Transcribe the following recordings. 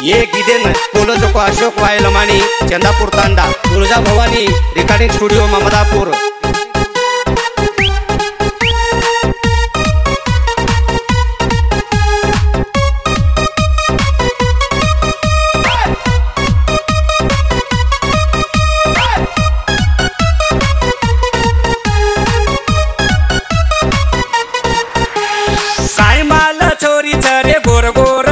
ये गिदेन पोलो जोको अशोक वायलमानी चंदापुर तांडा Tulja Bhavani recording studio Mamdapur. काय माल छोरी चरे गोर गोर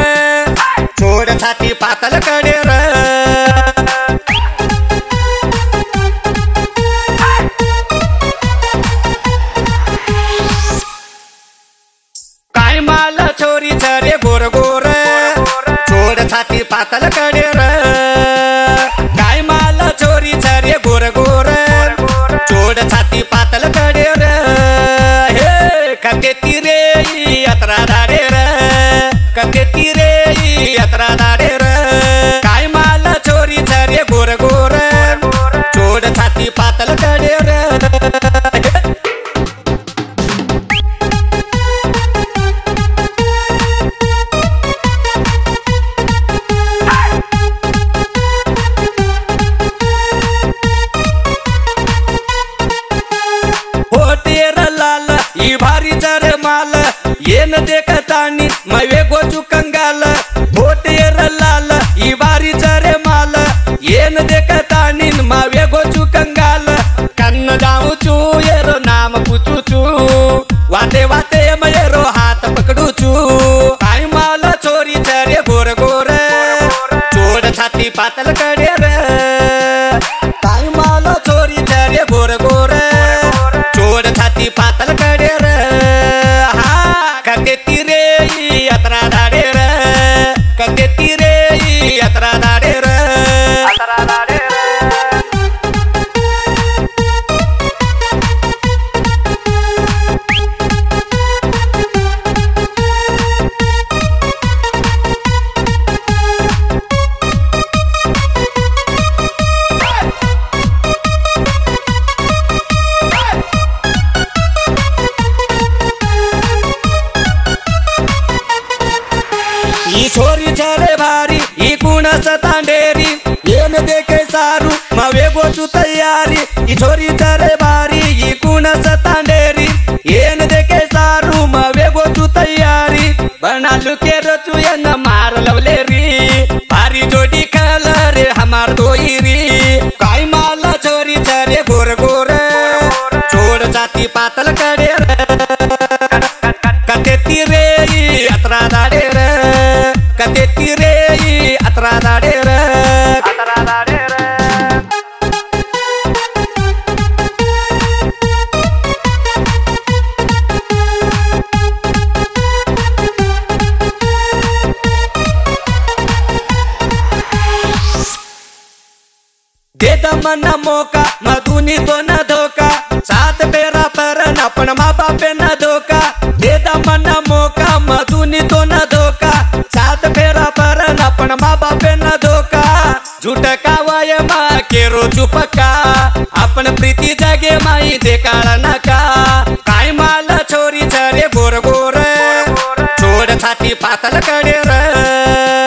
छोड छाती पातल कडे र काय माल छोरी चरे गोर गोर छोड छाती पातल कडे र काय माल छोरी चरे गोर गोर छोड छाती पातल कडे र हे कते तिरे यात्रा दाडे र कते तिरे यात्रा दाडे र काय माल छोरी चरे गोर गोर छोड छाती पातल कडे र भारी जर माल येन देखतानी मवे गोचू कंगाल होटेर लाल ई भारी जर माल येन देखतानी मवे गोचू कंगाल कन्न जाऊ चू येरो नाम पूछू चू वाते वाते मयरो हाथ पकड़ू चू काय माल छोरी चरे गोर गोर छोड़ छाती पातल कडे रे काय माल छोरी चरे गोर गोर छोड़ छाती पातल कडे रे कते तिरे यात्रा दाडे रे कते तिरे यात्रा दाडे रे यात्रा दाडे रे छोरी चरे भारी ई कुणस तांडेरी येन देखे सारू मवे गोचू तैयारी ई छोरी चरे भारी ई कुणस तांडेरी येन देखे सारू मवे गोचू तैयारी बनालू के रचू येन मार लवले री भारी जोड़ी कलर हमार दोईरी काय माल छोरी चरे गोर गोर छोड़ जाती पातल कडे कते तिरे यात्रा दाडे रे कते तिरे यात्रा दाडे रे यात्रा दाडे रे दे दमन मौका मधुनी तो न धोका साथ पेरा पर अपन माँ बापे न धोका दे दमन मौका मधुनी तो न धोका साथ पेरा पर अपन माँ बापे न धोका झूठ का वाय माँ के रो चुपका अपन प्रीति जगे माई देखाड़ नका काय माल छोरी चरे गोर गोर छोड़ छाती पातल कडे र